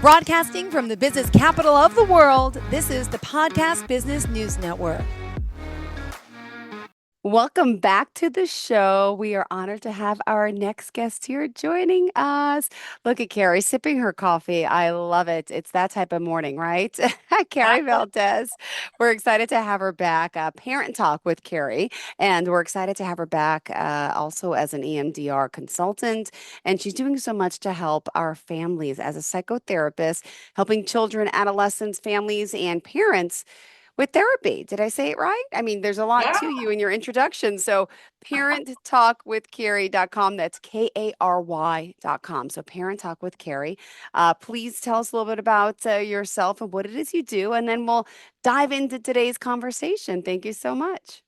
Broadcasting from the business capital of the world, this is the Podcast Business News Network. Welcome back to the show. We are honored to have our next guest here joining us. Look at Kary sipping her coffee. I love it. It's that type of morning, right? Kary Valdes. We're excited to have her back. Parent Talk with Kary. And we're excited to have her back also as an EMDR consultant. And she's doing so much to help our families as a psychotherapist, helping children, adolescents, families, and parents with therapy. Did I say it right? I mean, there's a lot Yeah. to you in your introduction. So parenttalkwithkary.com. That's Kary.com. So Parent Talk with Kary. Please tell us a little bit about yourself and what it is you do, and then we'll dive into today's conversation. Thank you so much.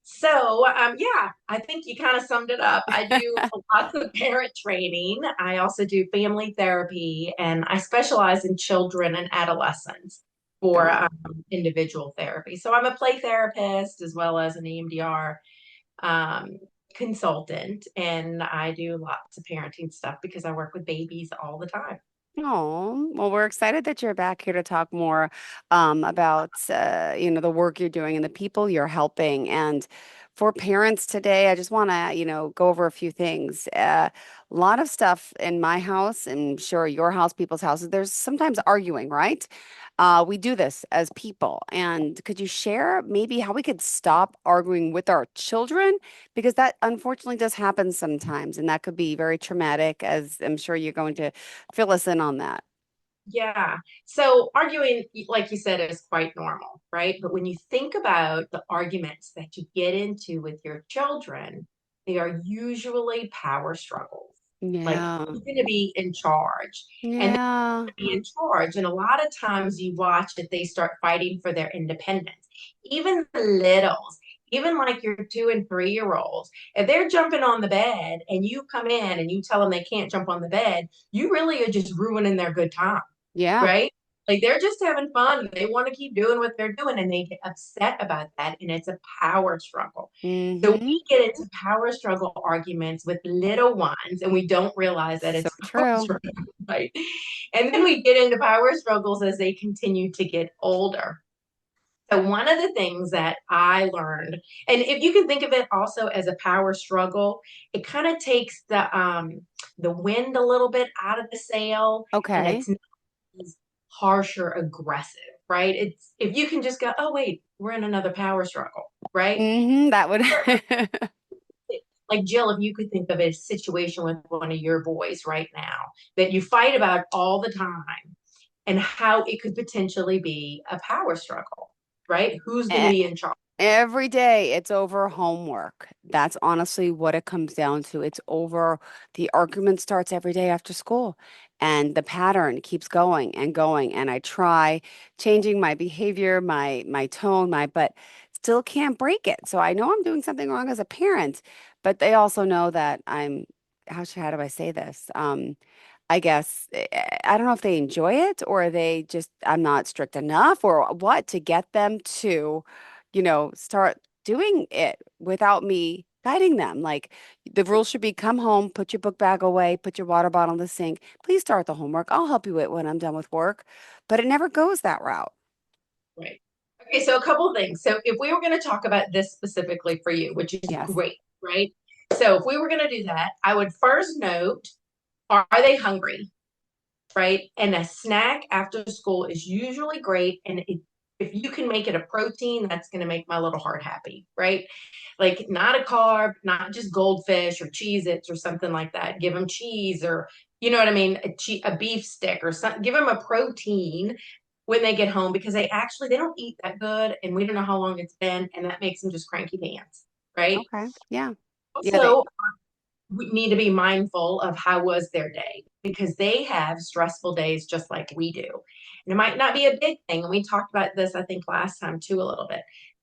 So, I think you kind of summed it up. I do lots of parent training. I also do family therapy, and I specialize in children and adolescents for Good. individual therapy. So I'm a play therapist as well as an EMDR um, consultant, and I do lots of parenting stuff because I work with babies all the time. Oh, well, we're excited that you're back here to talk more about the work you're doing and the people you're helping. And for parents today, I just want to, go over a few things. A lot of stuff in my house, and sure your house, people's houses, there's sometimes arguing, right? We do this as people. And could you share maybe how we could stop arguing with our children? Because that unfortunately does happen sometimes, and that could be very traumatic, as I'm sure you're going to fill us in on that. Yeah. So arguing, like you said, is quite normal, right? But when you think about the arguments that you get into with your children, they are usually power struggles. Like Yeah. who's going to be in charge? And they're Yeah. going to be in charge. And a lot of times you watch that they start fighting for their independence. Even the littles, even like your 2 and 3 year olds, if they're jumping on the bed and you come in and you tell them they can't jump on the bed, you really are just ruining their good time, Yeah. right? Like they're just having fun. They want to keep doing what they're doing and they get upset about that. And it's a power struggle. So Mm-hmm. we get into power struggle arguments with little ones and we don't realize that So it's power true. struggle, right? And then we get into power struggles as they continue to get older. So one of the things that I learned, and if you can think of it also as a power struggle, it kind of takes the wind a little bit out of the sail, and Okay. it's is harsh or aggressive, right? It's if you can just go, oh wait, we're in another power struggle, right? Mm-hmm. That would. Like Jill, if you could think of a situation with one of your boys right now that you fight about all the time and how it could potentially be a power struggle, right? Who's going to E- be in charge? Every day it's over homework. That's honestly what it comes down to. It's over the argument starts every day after school and the pattern keeps going and going. And I try changing my behavior, my tone, my but still can't break it. So I know I'm doing something wrong as a parent, but they also know that how do I say this? I guess I don't know if they enjoy it or they just I'm not strict enough or what to get them to, start doing it without me guiding them. Like the rule should be come home, put your book bag away, put your water bottle in the sink. Please start the homework. I'll help you with when I'm done with work. But it never goes that route. Right. Okay, so a couple of things. So if we were going to talk about this specifically for you, which is Yes. great, right? So if we were going to do that, I would first note, are they hungry? Right? And a snack after school is usually great. And if you can make it a protein, that's going to make my little heart happy, right? Like not a carb, not just goldfish or Cheez-Its or something like that. Give them cheese or, you know what I mean? A beef stick or something. Give them a protein when they get home because they don't eat that good and we don't know how long it's been and that makes them just cranky pants, right? Okay. Yeah. Yeah, they Also, we need to be mindful of how was their day because they have stressful days just like we do. And it might not be a big thing. And we talked about this, I think, last time too, a little bit.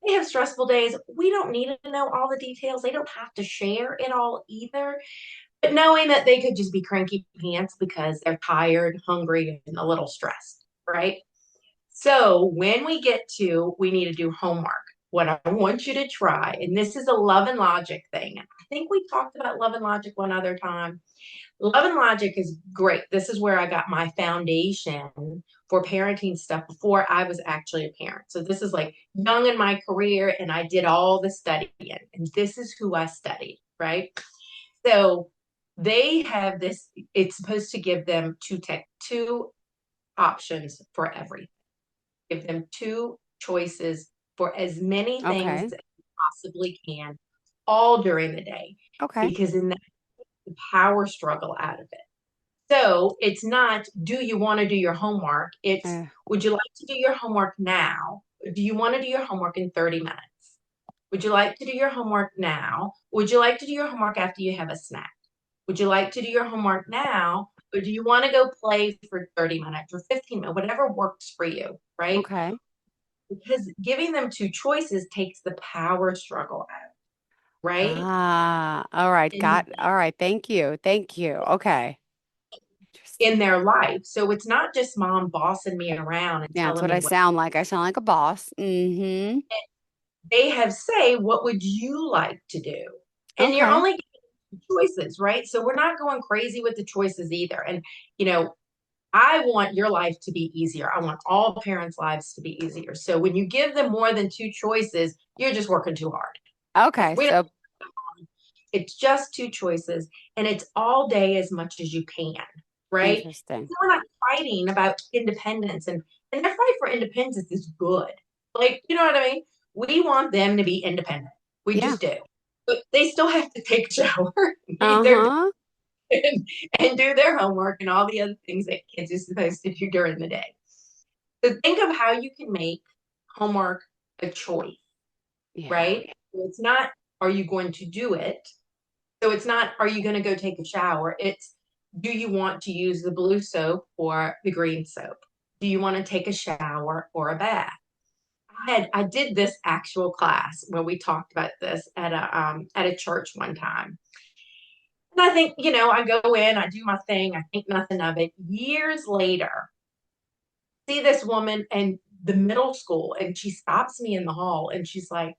They have stressful days. We don't need to know all the details. They don't have to share it all either. But knowing that they could just be cranky pants because they're tired, hungry, and a little stressed, right? So when we need to do homework. what I want you to try, and this is a love and logic thing. I think we talked about love and logic one other time. Love and logic is great. This is where I got my foundation for parenting stuff before I was actually a parent. So this is like young in my career, and I did all the studying, and this is who I studied, right? So they have this, it's supposed to give them two options for everything. Give them two choices for as many things Okay. as you possibly can all during the day. Okay. Because in that the power struggle out of it. So it's not, do you want to do your homework? It's, Uh, would you like to do your homework now? Do you want to do your homework in 30 minutes? Would you like to do your homework now? Would you like to do your homework after you have a snack? Would you like to do your homework now? Or do you want to go play for 30 minutes or 15 minutes, whatever works for you, right? okay. Because giving them two choices takes the power struggle out, right? All right. And All right. Thank you. Thank you. Okay. in Interesting. their life. So it's not just mom bossing me around and Yeah, that's telling what me I what sound like. I sound like a boss. Mm-hmm. they have say, what would you like to do? And you're Okay. only getting choices, right? So we're not going crazy with the choices either. And you know, I want your life to be easier. I want all parents' lives to be easier. So when you give them more than two choices, you're just working too hard. Okay. We don't, So it's just two choices, and it's all day as much as you can, right? interesting. So we're not fighting about independence, and their fight for independence is good. Like, you know what I mean? We want them to be independent. We Yeah. just do. But they still have to take a shower, eat their Uh-huh. and do their homework and all the other things that kids are supposed to do during the day. So think of how you can make homework a choice, Yeah. right? So it's not, are you going to do it? So it's not, are you going to go take a shower? It's, do you want to use the blue soap or the green soap? Do you want to take a shower or a bath? I did this actual class where we talked about this at a church one time. And I think, I go in, I do my thing, I think nothing of it. Years later, see this woman in the middle school, and she stops me in the hall and she's like,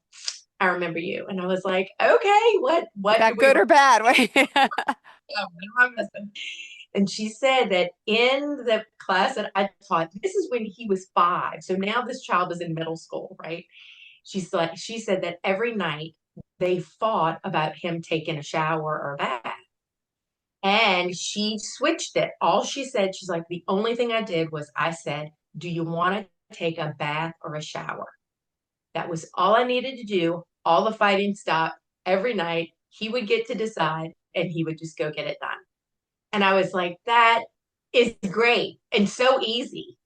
I remember you. And I was like, okay, Is what do that we good or bad? Wait. remember? And she said that in the class that I taught, this is when he was 5. So now this child is in middle school, right? She said that every night they fought about him taking a shower or a bath. And she switched it. All she said, she's like, the only thing I did was I said, do you want to take a bath or a shower? That was all I needed to do. All the fighting stopped. Every night he would get to decide, and he would just go get it done. And I was like, that is great and so easy.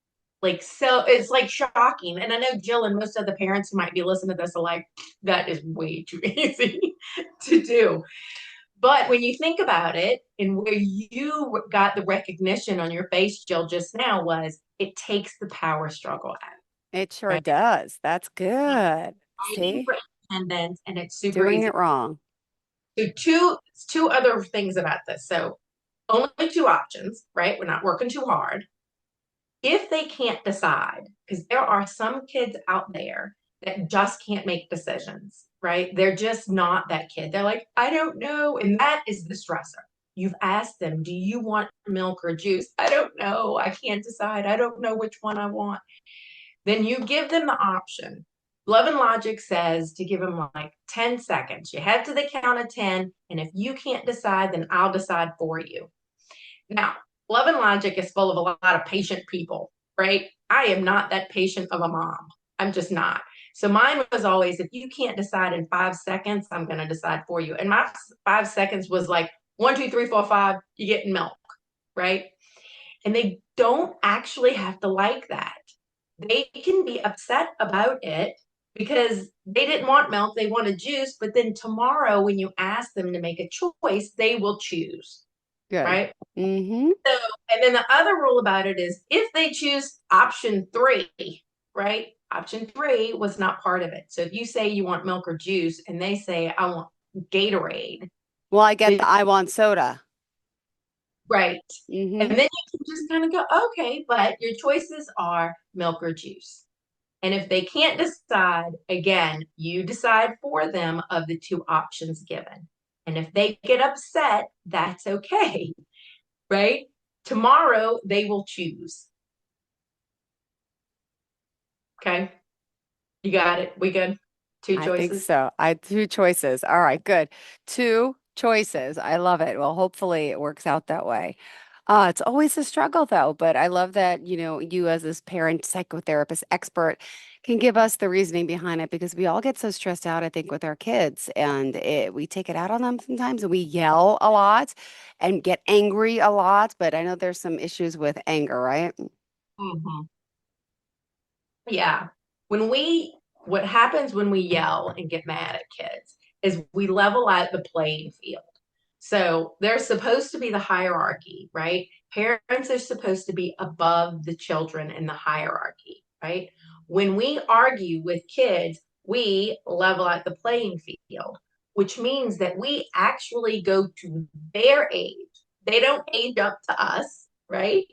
Like, so it's like shocking. And I know Jill and most of the parents who might be listening to this are like, that is way too easy to do. But when you think about it, and where you got the recognition on your face, Jill, just now, was it takes the power struggle out, It sure right? does. That's good. Fighting See? for independence, and it's super Doing easy. it wrong. So two other things about this. So only two options, right? We're not working too hard. If they can't decide, because there are some kids out there that just can't make decisions, right? They're just not that kid. They're like, I don't know. And that is the stressor. You've asked them, do you want milk or juice? I don't know. I can't decide. I don't know which one I want. Then you give them the option. Love and Logic says to give them like 10 seconds. You head to the count of 10. And if you can't decide, then I'll decide for you. Now, Love and Logic is full of a lot of patient people, right? I am not that patient of a mom. I'm just not. So mine was always, if you can't decide in 5 seconds, I'm going to decide for you. And my 5 seconds was like 1, 2, 3, 4, 5, you get milk, right? And they don't actually have to like that. They can be upset about it because they didn't want milk, they wanted juice. But then tomorrow, when you ask them to make a choice, they will choose, Good. right? Mm-hmm. So, and then the other rule about it is if they choose option 3, right? Option 3 was not part of it. So if you say you want milk or juice and they say, I want Gatorade, Well, I get then, the I want soda. right. And Mm-hmm. then you can just kind of go, okay, but your choices are milk or juice. And if they can't decide, again, you decide for them of the two options given. And if they get upset, that's okay, right? Tomorrow they will choose. Okay. You got it. We good? Two I think choices. so. I two choices. All right, good. Two choices. I love it. Well, hopefully it works out that way. It's always a struggle though, but I love that, you as this parent psychotherapist expert can give us the reasoning behind it because we all get so stressed out, I think, with our kids and we take it out on them sometimes and we yell a lot and get angry a lot, but I know there's some issues with anger, right? Mhm. Yeah. What happens when we yell and get mad at kids is we level out the playing field. So there's supposed to be the hierarchy, right? Parents are supposed to be above the children in the hierarchy, right? When we argue with kids, we level out the playing field, which means that we actually go to their age. They don't age up to us, right?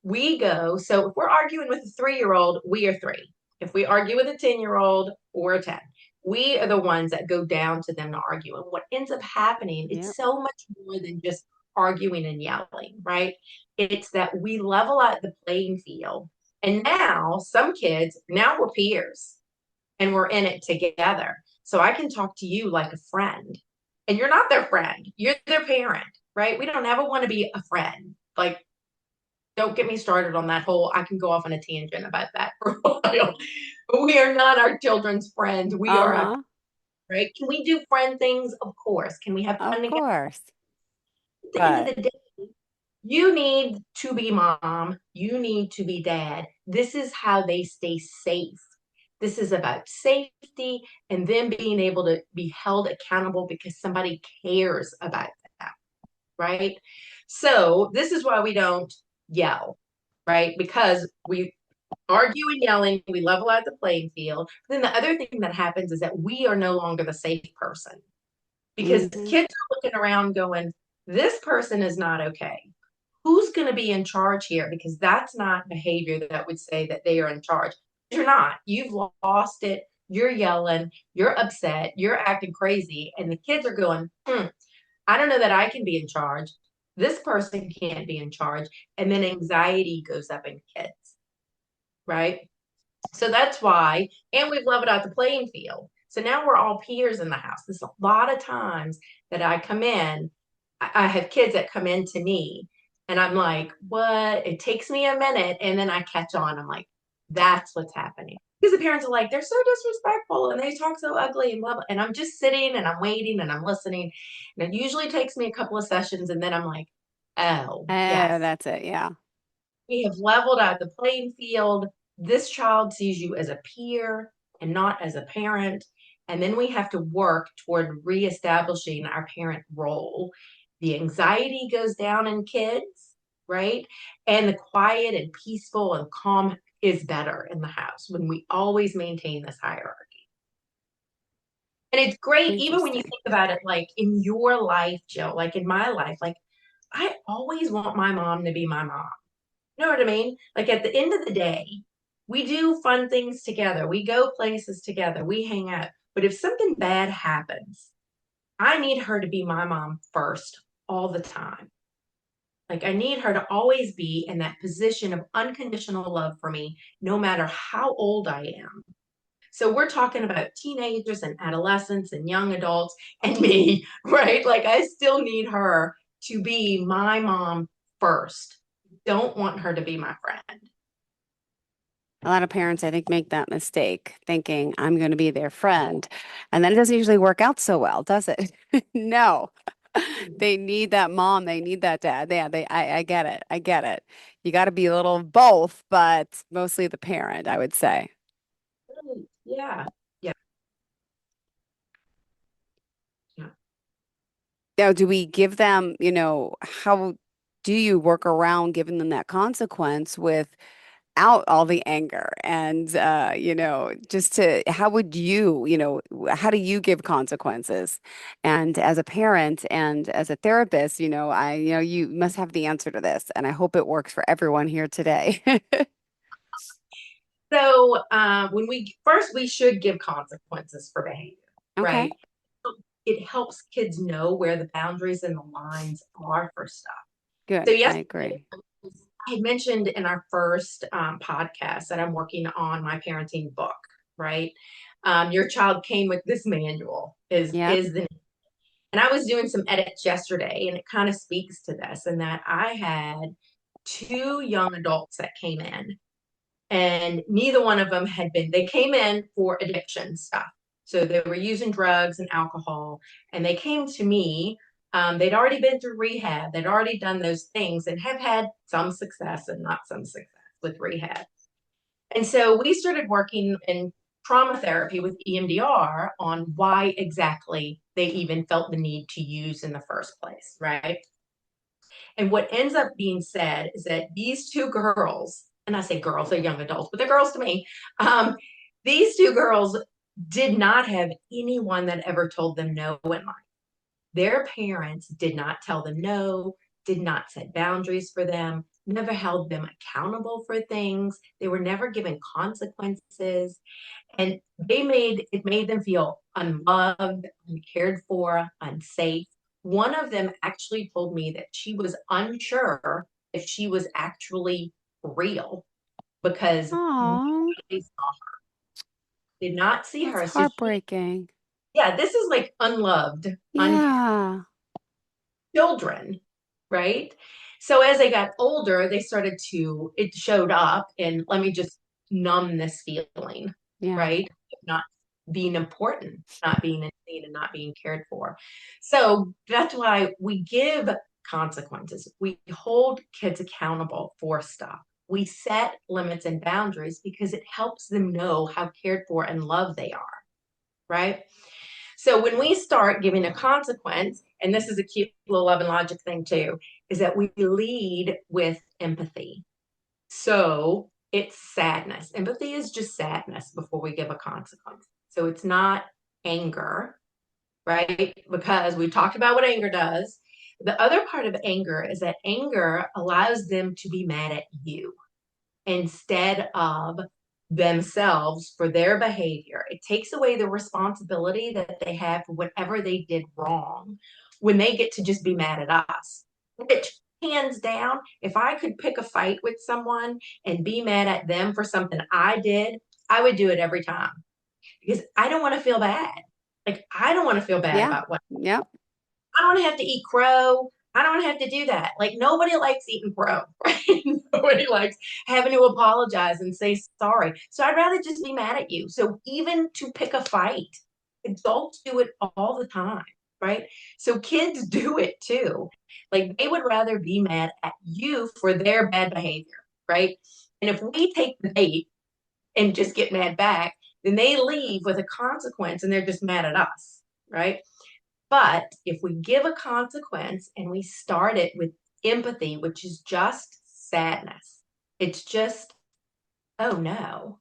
We go, so if we're arguing with a 3-year-old, we are three. If we argue with a 10-year-old, we're 10. We are the ones that go down to them to argue. And what ends up happening, Yep. it's so much more than just arguing and yelling, right? It's that we level out the playing field. And now some kids, now we're peers and we're in it together. So I can talk to you like a friend. And you're not their friend, you're their parent, right? We don't ever want to be a friend. Like, don't get me started on that whole, I can go off on a tangent about that for a while. But we are not our children's friends. We are our, Uh-huh. right? Can we do friend things? Of course. Can we have Of fun together? course. At the end of But the day, you need to be mom. You need to be dad. This is how they stay safe. This is about safety and them being able to be held accountable because somebody cares about them, right? So this is why we don't yell, right? Because we argue and yelling, we level out the playing field. But then the other thing that happens is that we are no longer the safe person because mhm. kids are looking around going, this person is not okay. Who's going to be in charge here? Because that's not behavior that would say that they are in charge. You're not. You've lost it. You're yelling. You're upset. You're acting crazy. And the kids are going, I don't know that I can be in charge. This person can't be in charge. And then anxiety goes up in kids, right? So that's why, and we've leveled out the playing field. So now we're all peers in the house. There's a lot of times that I come in, I have kids that come in to me, and I'm like, what? It takes me a minute, and then I catch on. I'm like, that's what's happening. Because the parents are like, they're so disrespectful and they talk so ugly and blah, blah. And I'm just sitting and I'm waiting and I'm listening. And it usually takes me a couple of sessions, and then I'm like, oh, Oh, yes, that's it. Yeah. we have leveled out the playing field. This child sees you as a peer and not as a parent. And then we have to work toward reestablishing our parent role. The anxiety goes down in kids, right? And the quiet and peaceful and calm is better in the house when we always maintain this hierarchy. And it's great, even when you Interesting. think about it, like in your life, Jill, like in my life, like I always want my mom to be my mom. You know what I mean? Like at the end of the day, we do fun things together. We go places together. We hang out. But if something bad happens, I need her to be my mom first all the time. Like I need her to always be in that position of unconditional love for me, no matter how old I am. So we're talking about teenagers and adolescents and young adults and me, right? Like I still need her to be my mom first. Don't want her to be my friend. A lot of parents, I think, make that mistake, thinking I'm going to be their friend. And then it doesn't usually work out so well, does it? No. They need that mom, they need that dad. Yeah, I get it. I get it. You got to be a little of both, but mostly the parent, I would say. Yeah. Yeah. Yeah. Now, do we give them, how do you work around giving them that consequence with out all the anger and just to how would you how do you give consequences and as a parent and as a therapist you must have the answer to this and I hope it works for everyone here today. So we should give consequences for behavior, Okay. right? It helps kids know where the boundaries and the lines are for stuff. So Good. I yesterday, agree. I mentioned in our first podcast that I'm working on my parenting book, right? Your child came with this manual Yep. is the and I was doing some edits yesterday, and it kind of speaks to this, and that I had two young adults that came in, and neither one of them they came in for addiction stuff. So they were using drugs and alcohol, and they came to me. They'd already been through rehab, they'd already done those things, and have had some success and not some success with rehab. And so we started working in trauma therapy with EMDR on why exactly they even felt the need to use in the first place, right? And what ends up being said is that these two girls, and I say girls, they're young adults, but they're girls to me. These two girls did not have anyone that ever told them no in life. Their parents did not tell them no, did not set boundaries for them, never held them accountable for things. They were never given consequences. And it made them feel unloved, uncared for, unsafe. One of them actually told me that she was unsure if she was actually real because Oh, they did not see that's her. So heartbreaking. yeah, this is like unloved, Yeah. children, right? So as they got older, it showed up, and let me just numb this feeling, Yeah. right? Not being important, not being seen, and not being cared for. So that's why we give consequences. We hold kids accountable for stuff. We set limits and boundaries because it helps them know how cared for and loved they are, right? So when we start giving a consequence, and this is a cute little love and logic thing too, is that we lead with empathy. So it's sadness. Empathy is just sadness before we give a consequence. So it's not anger, right? Because we talked about what anger does. The other part of anger is that anger allows them to be mad at you instead of themselves for their behavior. It takes away the responsibility that they have for whatever they did wrong when they get to just be mad at us. Which, hands down, if I could pick a fight with someone and be mad at them for something I did, I would do it every time because I don't want to feel bad. Like, I don't want to feel bad Yeah. about what Yep. I don't want to have to eat crow. I don't want to have to do that. Like, nobody likes eating crow, right? Nobody likes having to apologize and say sorry. So I'd rather just be mad at you. So even to pick a fight, adults do it all the time, right? So kids do it too. Like, they would rather be mad at you for their bad behavior, right? And if we take the bait and just get mad back, then they leave with a consequence and they're just mad at us, right? But if we give a consequence and we start it with empathy, which is just sadness, it's just, oh no.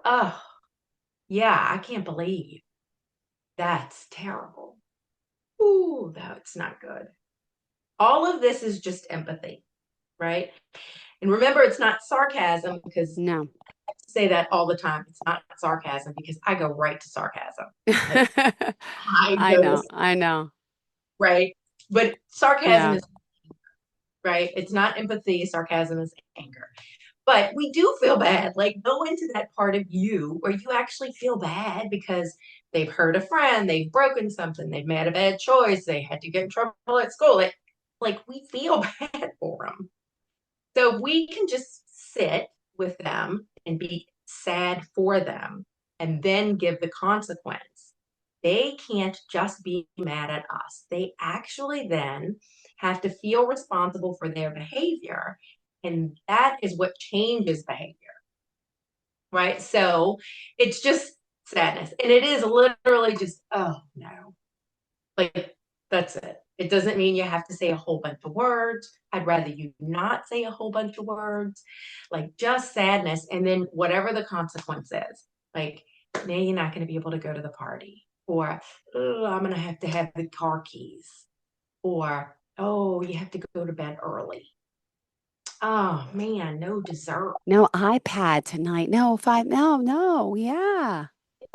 Oh, yeah, I can't believe that's terrible. Ooh, that's not good. All of this is just empathy, right? And remember, it's not sarcasm because No. I say that all the time. It's not sarcasm because I go right to sarcasm. Like, I I go to, know. I know. right? But sarcasm Yeah. is right. It's not empathy. Sarcasm is anger. But we do feel bad. Like, go into that part of you where you actually feel bad because they've hurt a friend, they've broken something, they've made a bad choice, they had to get in trouble at school. Like we feel bad for them. So if we can just sit with them and be sad for them and then give the consequence, they can't just be mad at us. They actually then have to feel responsible for their behavior. And that is what changes behavior, right? So it's just sadness. And it is literally just, oh no. Like, that's it. It doesn't mean you have to say a whole bunch of words. I'd rather you not say a whole bunch of words, like just sadness. And then whatever the consequence is, like, now you're not going to be able to go to the party, or oh, I'm going to have the car keys, or oh, you have to go to bed early. Oh man, no dessert. No iPad tonight. No, five. No, no. Yeah.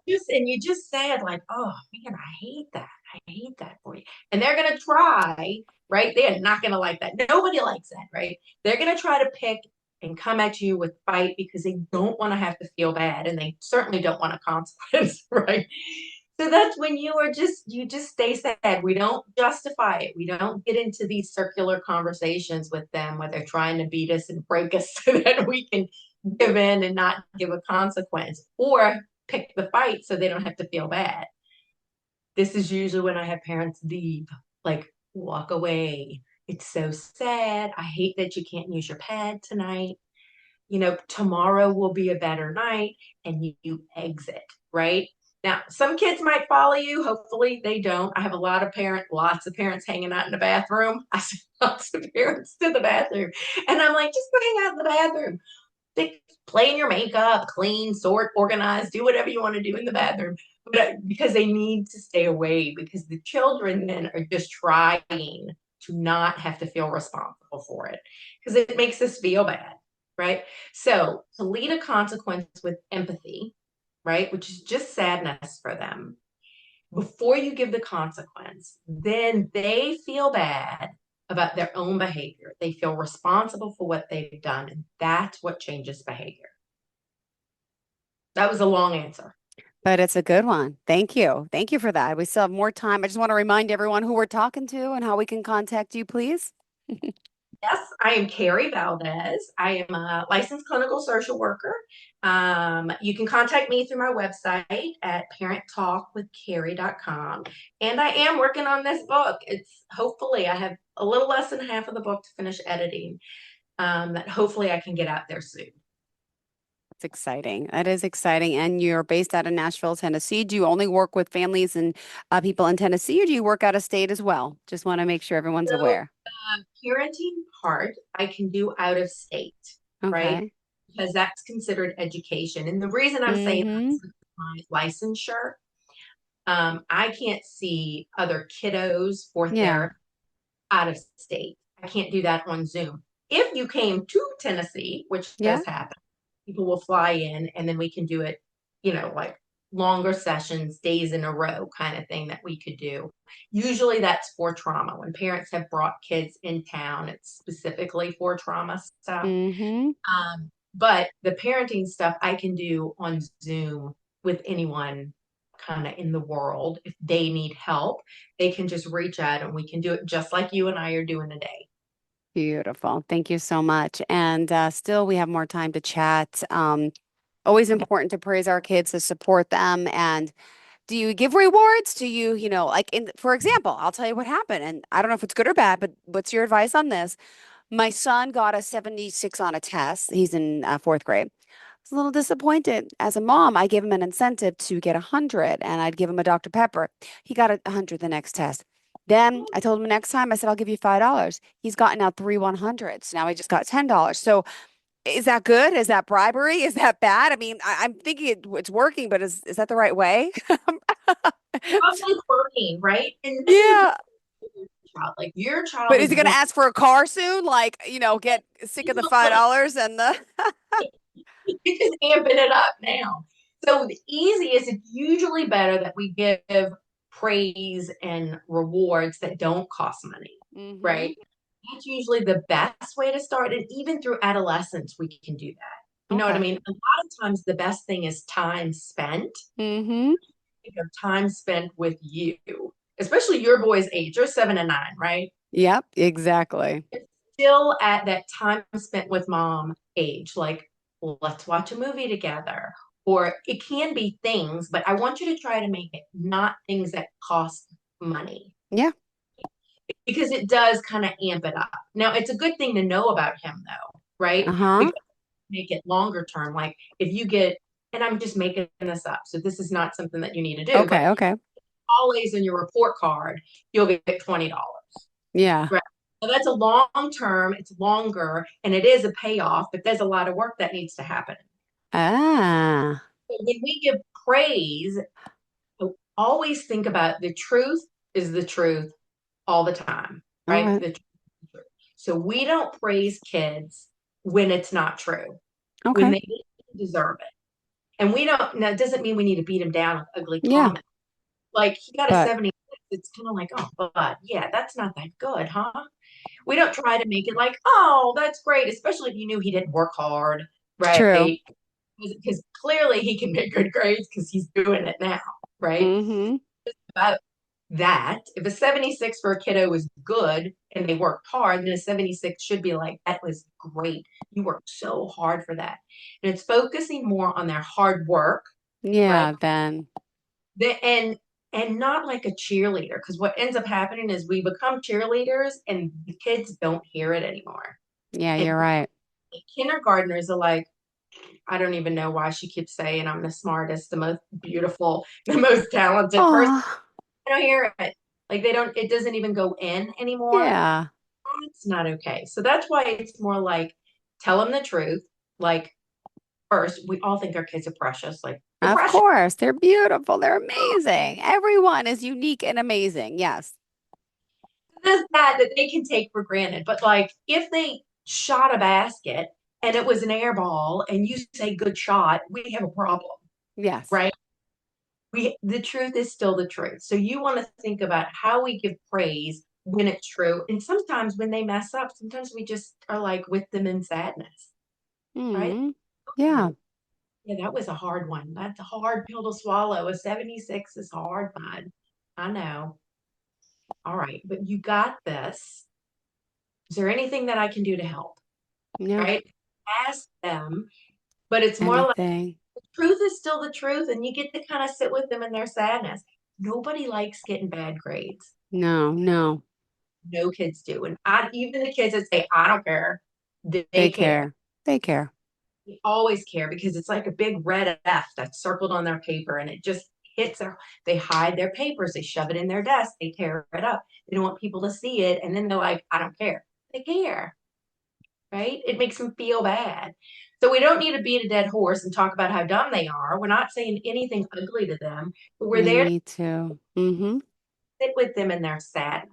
And you just said like, oh man, I hate that. I hate that for you. And they're gonna try, right? They're not gonna like that. Nobody likes that, right? They're gonna try to pick and come at you with fight because they don't want to have to feel bad and they certainly don't want a consequence, right? So that's when you just stay sad. We don't justify it. We don't get into these circular conversations with them where they're trying to beat us and break us so that we can give in and not give a consequence or pick the fight so they don't have to feel bad. This is usually when I have parents leave, like walk away. It's so sad. I hate that you can't use your pad tonight. Tomorrow will be a better night, and you exit, right? Now, some kids might follow you. Hopefully they don't. I have lots of parents hanging out in the bathroom. I send lots of parents to the bathroom. And I'm like, just go hang out in the bathroom. Play in your makeup, clean, sort, organize, do whatever you want to do in the bathroom. But because they need to stay away because the children then are just trying to not have to feel responsible for it because it makes us feel bad, right? So to lead a consequence with empathy, right, which is just sadness for them, before you give the consequence, then they feel bad about their own behavior. They feel responsible for what they've done, and that's what changes behavior. That was a long answer. But it's a good one. Thank you. Thank you for that. We still have more time. I just want to remind everyone who we're talking to and how we can contact you, please. Yes, I am Kary Valdes. I am a licensed clinical social worker. You can contact me through my website at parenttalkwithkary.com. And I am working on this book. Hopefully I have a little less than half of the book to finish editing, that hopefully I can get out there soon. It's exciting. That is exciting. And you're based out of Nashville, Tennessee. Do you only work with families and people in Tennessee, or do you work out of state as well? Just want to make sure everyone's So aware. parenting part I can do out of state, right? Okay. Because that's considered education. And the reason I'm saying Mm-hmm. that's my licensure, I can't see other kiddos for Yeah. therapy out of state. I can't do that on Zoom. If you came to Tennessee, which Yeah. does happen, people will fly in and then we can do it, like longer sessions, days in a row kind of thing that we could do. Usually that's for trauma. When parents have brought kids in town, it's specifically for trauma stuff. Mm-hmm. But the parenting stuff I can do on Zoom with anyone kind of in the world. If they need help, they can just reach out and we can do it just like you and I are doing today. Beautiful. Thank you so much. And still, we have more time to chat. Always important to praise our kids, to support them. And do you give rewards? Do you, like for example, I'll tell you what happened. And I don't know if it's good or bad, but what's your advice on this? My son got a 76 on a test. He's in fourth grade. I was a little disappointed. As a mom, I gave him an incentive to get 100 and I'd give him a Dr. Pepper. He got a 100 the next test. Then I told him next time, I said, I'll give you $5. He's gotten now three 100s. Now he just got $10. So is that good? Is that bribery? Is that bad? I mean, I'm thinking it's working, but is that the right way? Probably working, right? And this is Yeah. your child. Like your child But is is he going to one. ask for a car soon? Like, get sick of the $5 and the. You're just amping it up now. So the easiest, it's usually better that we give praise and rewards that don't cost money, Mm-hmm. right? That's usually the best way to start. And even through adolescence, we can do that. You know what I Okay. mean? A lot of times the best thing is time spent. Mm-hmm. Time spent with you, especially your boy's age. You're 7 and 9, right? Yep, exactly. It's still at that time spent with mom age. Like, let's watch a movie together. Or it can be things, but I want you to try to make it not things that cost money Yeah. because it does kind of amp it up. Now, it's a good thing to know about him, though, right? Uh-huh. Because make it longer term. Like if you get, and I'm just making this up, so this is not something that you need to do, but Okay, okay. always in your report card, you'll get $20. Yeah. Right. So that's a long term, it's longer, and it is a payoff, but there's a lot of work that needs to happen. Ah. So when we give praise, always think about the truth is the truth all the time, All right? right. The truth. So we don't praise kids when it's not true, when Okay. they deserve it. And we don't, now it doesn't mean we need to beat him down with ugly Yeah. comments. Like he got a But 76. It's kind of like, oh, but yeah, that's not that good, huh? We don't try to make it like, oh, that's great, especially if you knew he didn't work hard, true. right? Because clearly he can make good grades because he's doing it now, right? Mm-hmm. But that if a 76 for a kiddo was good and they worked hard, then a 76 should be like, that was great. You worked so hard for that. And it's focusing more on their hard work, right? Yeah, then. The, and not like a cheerleader, because what ends up happening is we become cheerleaders and the kids don't hear it anymore. Yeah, And you're right. kindergartners are like, I don't even know why she keeps saying I'm the smartest, the most beautiful, the most talented person. Oh, I don't hear it. Like they don't, it doesn't even go in anymore. yeah. It's not okay. So that's why it's more like tell them the truth. Like first, we all think our kids are precious. Like they're Of precious. course. They're beautiful. They're amazing. Everyone is unique and amazing. Yes. This that they can take for granted. But like if they shot a basket and it was an air ball and you say good shot, we have a problem, Yes. right? The truth is still the truth. So you want to think about how we give praise when it's true. And sometimes when they mess up, sometimes we just are like with them in sadness, right? Mm. Yeah. Yeah, that was a hard one. That's a hard pill to swallow. A 76 is hard, bud. I know. All right, but you got this. Is there anything that I can do to help? No. Right? Ask them, but it's more like Anything. the truth is still the truth, and you get to kind of sit with them in their sadness. Nobody likes getting bad grades. No, no. No kids do. And even the kids that say, I don't care, They they care. care. They care. They always care because it's like a big red F that's circled on their paper and it just hits their, they hide their papers, they shove it in their desk, they tear it up. They don't want people to see it. And then they're like, I don't care. They care, right? It makes them feel bad. So we don't need to beat a dead horse and talk about how dumb they are. We're not saying anything ugly to them, but we're We there to need to. Mm-hmm. sit with them in their sadness.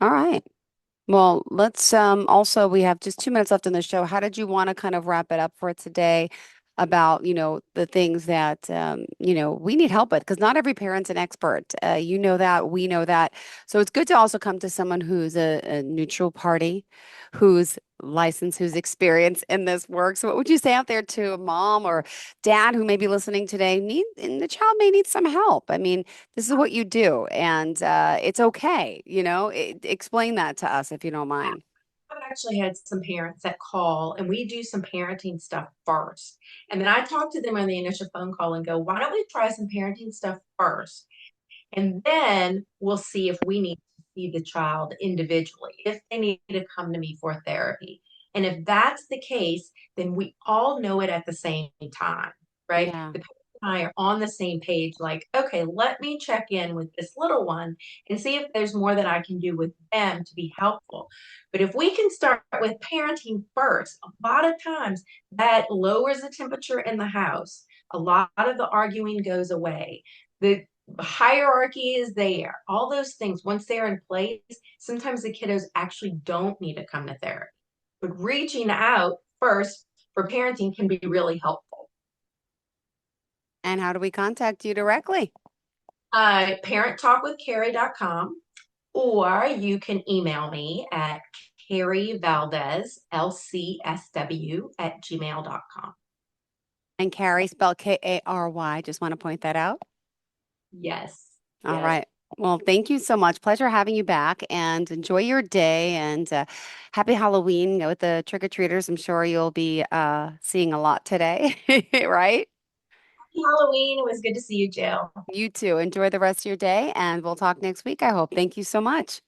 All right. Well, let's also we have just 2 minutes left in the show. How did you want to kind of wrap it up for today about, the things that we need help with? Because not every parent's an expert. You know that, we know that. So it's good to also come to someone who's a neutral party, who's licensed, who's experienced in this work. So what would you say out there to a mom or dad who may be listening today, and the child may need some help? I mean, this is what you do, and it's okay. Explain that to us if you don't mind. I've actually had some parents that call and we do some parenting stuff first. And then I talk to them on the initial phone call and go, why don't we try some parenting stuff first? And then we'll see if we need to see the child individually, if they need to come to me for therapy. And if that's the case, then we all know it at the same time, right? Yeah. The parent and I are on the same page, like, okay, let me check in with this little one and see if there's more that I can do with them to be helpful. But if we can start with parenting first, a lot of times that lowers the temperature in the house. A lot of the arguing goes away. The hierarchy is there. All those things, once they're in place, sometimes the kiddos actually don't need to come to therapy. But reaching out first for parenting can be really helpful. And how do we contact you directly? Parenttalkwithkary.com, or you can email me at Kary Valdes, LCSW at gmail.com. And Kary, spelled Kary. Just want to point that out. Yes. All Yes. right. Well, thank you so much. Pleasure having you back, and enjoy your day, and happy Halloween with the trick-or-treaters. I'm sure you'll be seeing a lot today, right? Happy Halloween. It was good to see you, Jill. You too. Enjoy the rest of your day, and we'll talk next week, I hope. Thank you so much.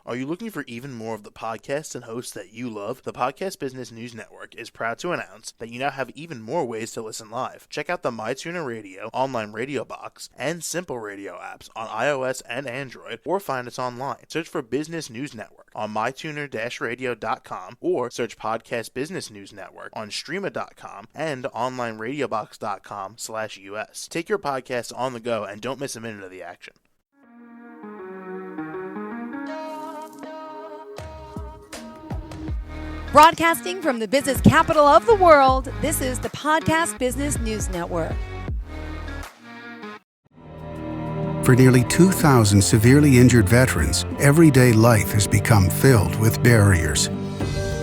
Are you looking for even more of the podcasts and hosts that you love? The Podcast Business News Network is proud to announce that you now have even more ways to listen live. Check out the MyTuner Radio, online radio box, and Simple Radio apps on iOS and Android, or find us online. Search for Business News Network on mytuner-radio.com, or search Podcast Business News Network on streama.com and onlineradiobox.com/US. Take your podcast on the go and don't miss a minute of the action. Broadcasting from the business capital of the world, this is the Podcast Business News Network. For nearly 2,000 severely injured veterans, everyday life has become filled with barriers.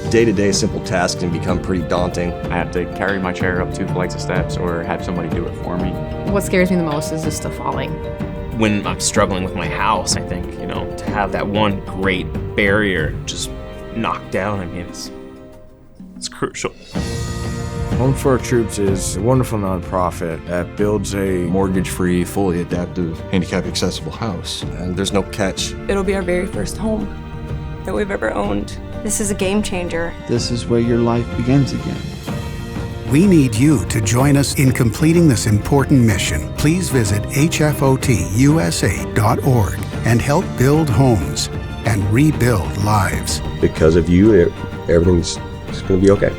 Day-to-day simple tasks can become pretty daunting. I have to carry my chair up 2 flights of steps or have somebody do it for me. What scares me the most is just the falling. When I'm struggling with my house, I think, to have that one great barrier just knocked down, it's crucial. Home for Our Troops is a wonderful nonprofit that builds a mortgage-free, fully adaptive, handicap-accessible house. And there's no catch. It'll be our very first home that we've ever owned. This is a game changer. This is where your life begins again. We need you to join us in completing this important mission. Please visit hfotusa.org and help build homes and rebuild lives. Because of you, everything's going to be okay.